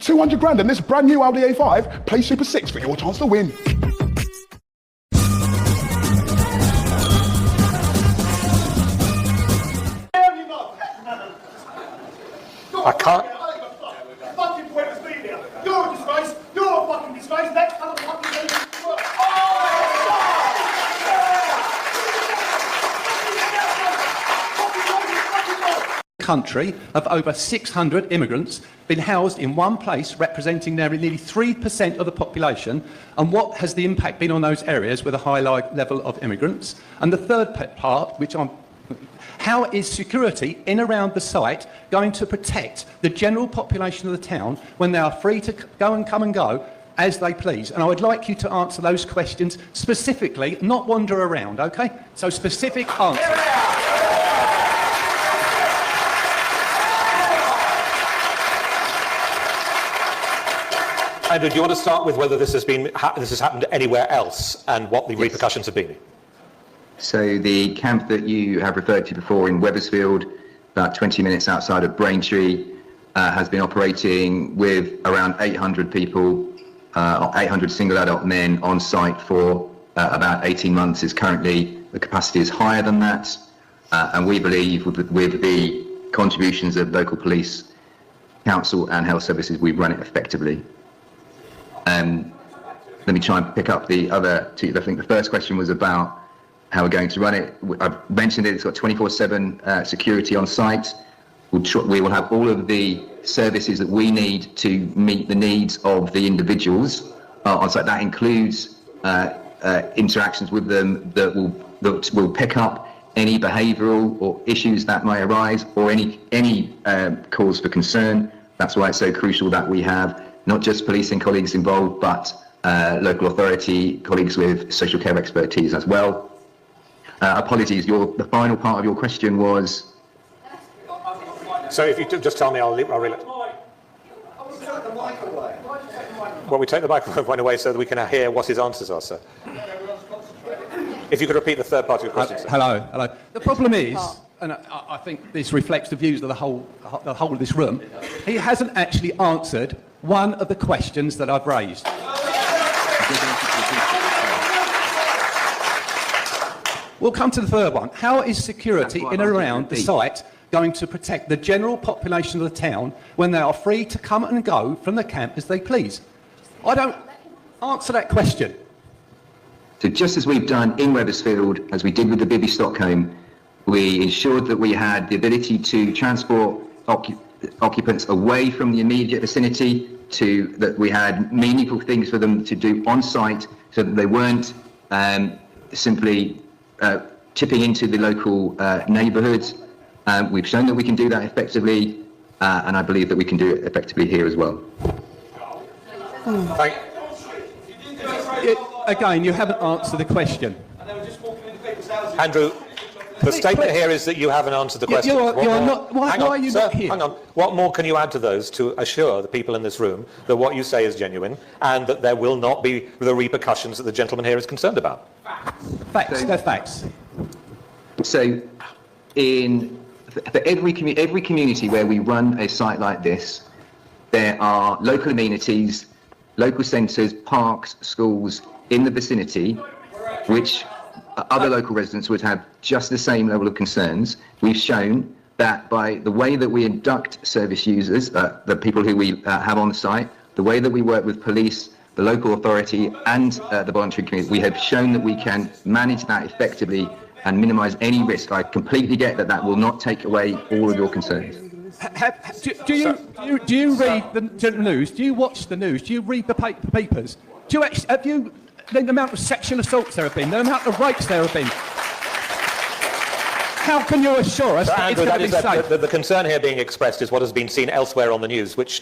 200 grand and this brand new Audi A5, play Super 6 for your chance to win. I can't. Fucking point has been here. You're a disgrace. You're a fucking disgrace. Next other fucking country of over 600 immigrants been housed in one place representing nearly 3% of the population, and what has the impact been on those areas with a high level of immigrants? And the third part, which I'm how is security in around the site going to protect the general population of the town when they are free to go and come and go as they please? And I would like you to answer those questions specifically, not wander around, okay? So specific answers. Andrew, do you want to start with whether this has happened anywhere else and what the repercussions have been? So the camp that you have referred to before in Wethersfield, about 20 minutes outside of Braintree, has been operating with around 800 people, 800 single adult men on site for about 18 months. Currently, the capacity is higher than that, and we believe with the contributions of local police, council and health services, we run it effectively. Let me try and pick up the other two. I think the first question was about how we're going to run it. I've mentioned it, it's got 24/7 security on site. We will have all of the services that we need to meet the needs of the individuals on site. That includes interactions with them that will pick up any behavioural or issues that may arise or any cause for concern. That's why it's so crucial that we have not just policing colleagues involved, but local authority colleagues with social care expertise as well. Apologies, the final part of your question was... So if you just tell me, I'll reel it. Well, we take the microphone away so that we can hear what his answers are, sir. If you could repeat the third part of your question, sir. Hello. The problem is, and I think this reflects the views of the whole of this room, he hasn't actually answered one of the questions that I've raised. We'll come to the third one. How is security in and around the site going to protect the general population of the town when they are free to come and go from the camp as they please? I don't answer that question. So just as we've done in Wethersfield, as we did with the Bibby Stockholm, we ensured that we had the ability to transport occupants away from the immediate vicinity, that we had meaningful things for them to do on site so that they weren't simply tipping into the local neighbourhoods. We've shown that we can do that effectively, and I believe that we can do it effectively here as well. Again, you haven't answered the question. Andrew, the statement here is that you haven't answered the question. Why are you not here? Hang on. What more can you add to those to assure the people in this room that what you say is genuine and that there will not be the repercussions that the gentleman here is concerned about? Facts. They're facts. So, for every community where we run a site like this, there are local amenities, local centres, parks, schools in the vicinity, which other local residents would have just the same level of concerns. We've shown that by the way that we induct service users, the people who we have on site, the way that we work with police, the local authority and the voluntary community, we have shown that we can manage that effectively and minimise any risk. I completely get that will not take away all of your concerns. Do you read the news? Do you watch the news? Do you read the papers? Have you the amount of sexual assaults there have been, the amount of rapes there have been? How can you assure us that it's going to be safe? The concern here being expressed is what has been seen elsewhere on the news, which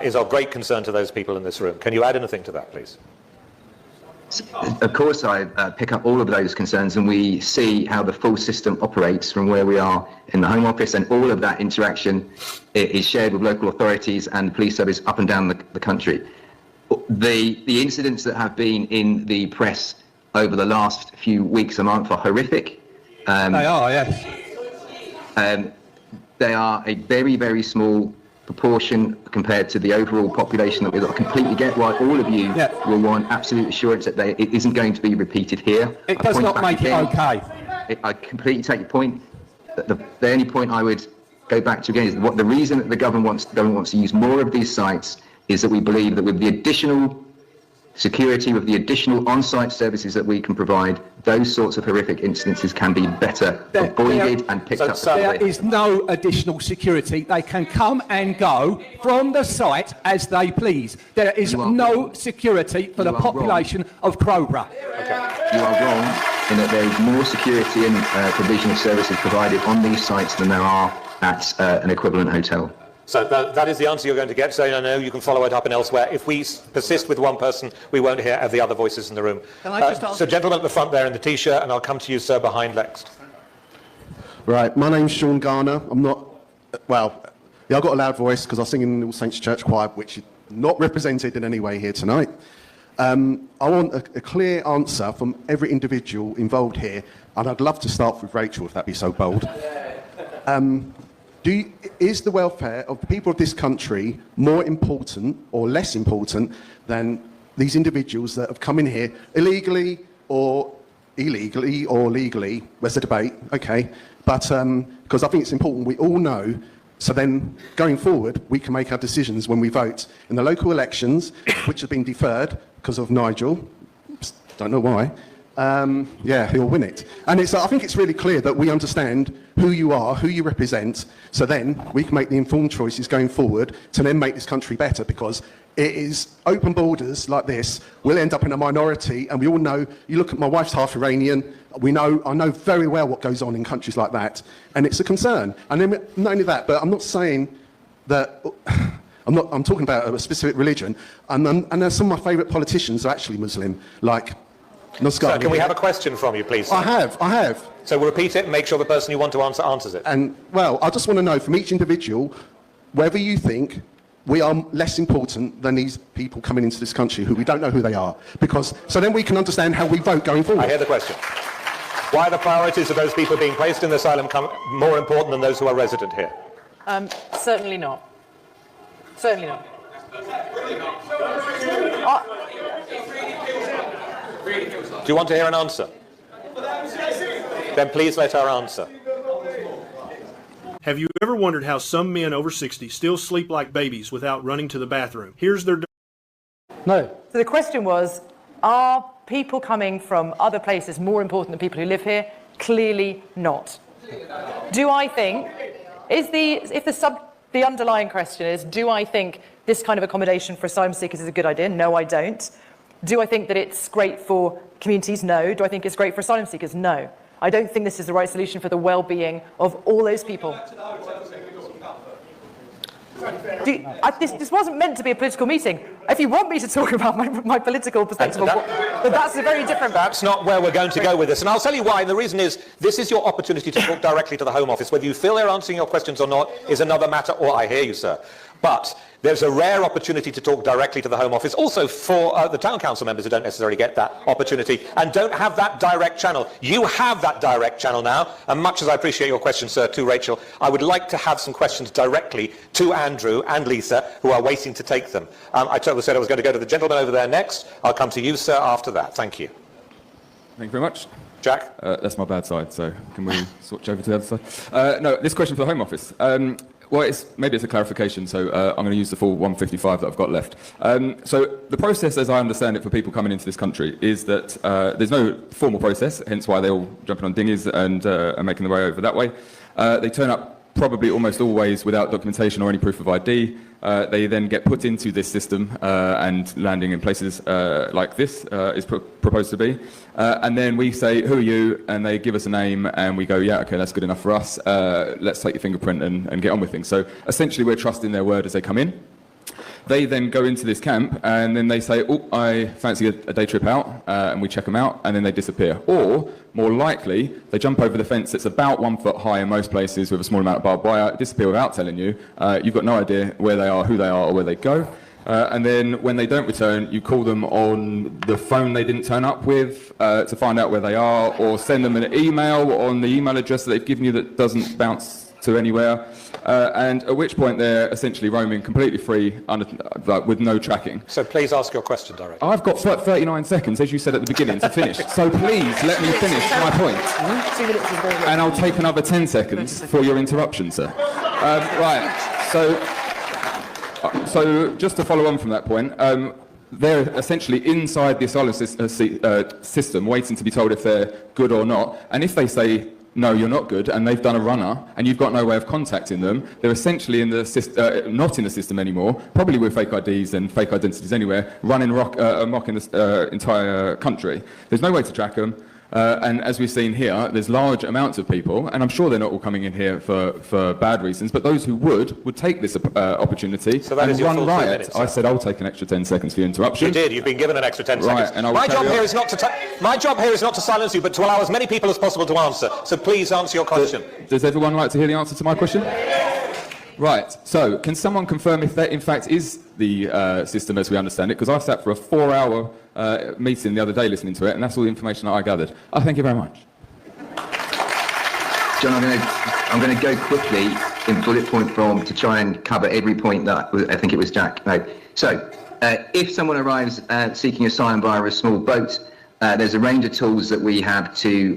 is of great concern to those people in this room. Can you add anything to that, please? Of course, I pick up all of those concerns, and we see how the full system operates from where we are in the Home Office, and all of that interaction is shared with local authorities and police service up and down the country. The incidents that have been in the press over the last few weeks and months are horrific. They are, yes. They are a very, very small proportion compared to the overall population that we've got. I completely get why all of you will want absolute assurance that it isn't going to be repeated here. It does not make it okay. I completely take your point. The only point I would go back to again is what the reason that the government wants to use more of these sites is that we believe that with the additional security, with the additional on-site services that we can provide, those sorts of horrific incidences can be better avoided and picked up. There is no additional security. They can come and go from the site as they please. There is no security for the population of Crowborough. Okay. You are wrong in that there is more security and provision of services provided on these sites than there are at an equivalent hotel. So that is the answer you're going to get. So I know you can follow it up and elsewhere. If we persist with one person, we won't hear the other voices in the room. Can I just ask? So gentleman at the front there in the T-shirt, and I'll come to you, sir, behind next. Right, my name's Sean Garner. I'm not, well, yeah, I've got a loud voice because I sing in the All Saints Church Choir, which is not represented in any way here tonight. I want a clear answer from every individual involved here, and I'd love to start with Rachel, if that'd be so bold. Is the welfare of the people of this country more important or less important than these individuals that have come in here illegally or illegally or legally? There's a debate, okay, but because I think it's important we all know, so then going forward we can make our decisions when we vote in the local elections, which have been deferred because of Nigel, don't know why. He'll win it. And I think it's really clear that we understand who you are, who you represent, so then we can make the informed choices going forward to then make this country better, because it is open borders like this, we'll end up in a minority, and we all know, you look at my wife's half Iranian, I know very well what goes on in countries like that, and it's a concern. And then not only that, but I'm not saying that, I'm talking about a specific religion, and some of my favourite politicians are actually Muslim, like So can we have a question from you, please? I have. So we'll repeat it and make sure the person you want to answer answers it. And, well, I just want to know from each individual whether you think we are less important than these people coming into this country who we don't know who they are. Because, so then we can understand how we vote going forward. I hear the question. Why are the priorities of those people being placed in the asylum more important than those who are resident here? Certainly not. Certainly not. Do you want to hear an answer? Then please let her answer. Have you ever wondered how some men over 60 still sleep like babies without running to the bathroom? Here's their... No. So the question was, are people coming from other places more important than people who live here? Clearly not. Do I think, the underlying question is, do I think this kind of accommodation for asylum seekers is a good idea? No, I don't. Do I think that it's great for communities? No. Do I think it's great for asylum seekers? No. I don't think this is the right solution for the well-being of all those people. This wasn't meant to be a political meeting. If you want me to talk about my political perspective, but that's a very different... That's not where we're going to go with this. And I'll tell you why. And the reason is, this is your opportunity to talk directly to the Home Office. Whether you feel they're answering your questions or not is another matter. Or I hear you, sir. But there's a rare opportunity to talk directly to the Home Office, also for the town council members who don't necessarily get that opportunity and don't have that direct channel. You have that direct channel now, and much as I appreciate your question, sir, to Rachel, I would like to have some questions directly to Andrew and Lisa, who are waiting to take them. I said I was going to go to the gentleman over there next. I'll come to you, sir, after that. Thank you. Thank you very much. Jack? That's my bad side, so can we switch over to the other side? No, this question for the Home Office. Well, maybe it's a clarification, so I'm going to use the full 155 that I've got left. So the process, as I understand it, for people coming into this country is that there's no formal process, hence why they're all jumping on dinghies and are making their way over that way. They turn up probably almost always without documentation or any proof of ID. They then get put into this system and landing in places like this is proposed to be. And then we say, who are you? And they give us a name and we go, yeah, okay, that's good enough for us. Let's take your fingerprint and get on with things. So essentially we're trusting their word as they come in. They then go into this camp and then they say, oh, I fancy a day trip out, and we check them out, and then they disappear. Or, more likely, they jump over the fence that's about 1 foot high in most places with a small amount of barbed wire, disappear without telling you. You've got no idea where they are, who they are, or where they go. And then when they don't return, you call them on the phone they didn't turn up with to find out where they are, or send them an email on the email address that they've given you that doesn't bounce to anywhere, and at which point they're essentially roaming completely free, with no tracking. So please ask your question directly. I've got 39 seconds, as you said at the beginning, to finish. So please let me finish my point. 2 minutes is very good. And I'll take another 10 seconds for your interruption, sir. Right, so just to follow on from that point, they're essentially inside the asylum system waiting to be told if they're good or not. And if they say, no, you're not good, and they've done a runner, and you've got no way of contacting them, they're essentially in the not in the system anymore, probably with fake IDs and fake identities anywhere, running amok in the entire country. There's no way to track them. And as we've seen here, there's large amounts of people, and I'm sure they're not all coming in here for bad reasons, but those who would take this opportunity So that and is your run full 3 riot. minutes, I sir. said I'll take an extra 10 seconds for your interruption. You did. You've been given an extra 10 Right, seconds. and I will My job carry here on. is not to silence you, but to allow as many people as possible to answer. So please answer your question. Does everyone like to hear the answer to my question? Right, so can someone confirm if that in fact is the system as we understand it? Because I sat for a 4-hour meeting the other day listening to it, and that's all the information that I gathered. Thank you very much. John, I'm going to go quickly in bullet point form to try and cover every point that I think it was Jack made. So, if someone arrives seeking asylum via a small boat, there's a range of tools that we have to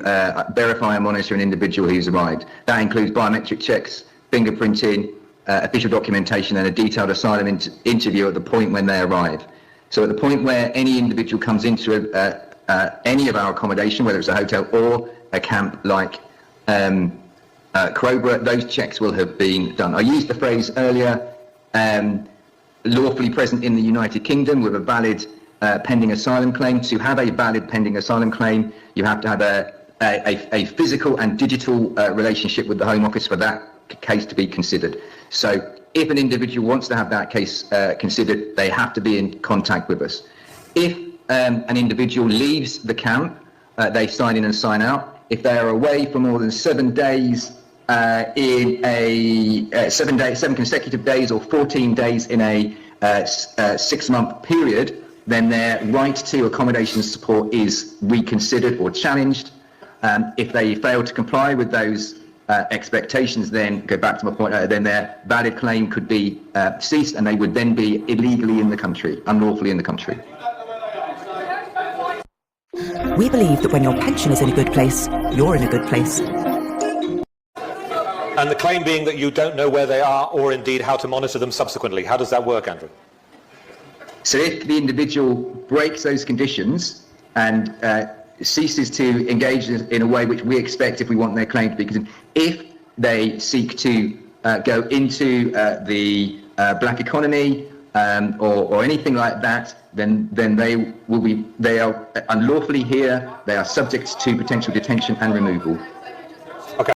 verify and monitor an individual who's arrived. That includes biometric checks, fingerprinting, official documentation, and a detailed asylum interview at the point when they arrive. So at the point where any individual comes into any of our accommodation, whether it's a hotel or a camp like Crowborough, those checks will have been done. I used the phrase earlier, lawfully present in the United Kingdom with a valid pending asylum claim. To have a valid pending asylum claim, you have to have a physical and digital relationship with the Home Office for that case to be considered. So if an individual wants to have that case considered, they have to be in contact with us. If an individual leaves the camp, they sign in and sign out. If they are away for more than 7 days in a 7 consecutive days or 14 days in a 6-month period, then their right to accommodation support is reconsidered or challenged. If they fail to comply with those expectations, then go back to my point, then their valid claim could be ceased, and they would then be illegally in the country, unlawfully in the country. We believe that when your pension is in a good place, you're in a good place. And the claim being that you don't know where they are or indeed how to monitor them subsequently. How does that work, Andrew? So if the individual breaks those conditions and ceases to engage in a way which we expect if we want their claim to be considered, if they seek to go into the black economy or anything like that, then they are unlawfully here. They are subject to potential detention and removal.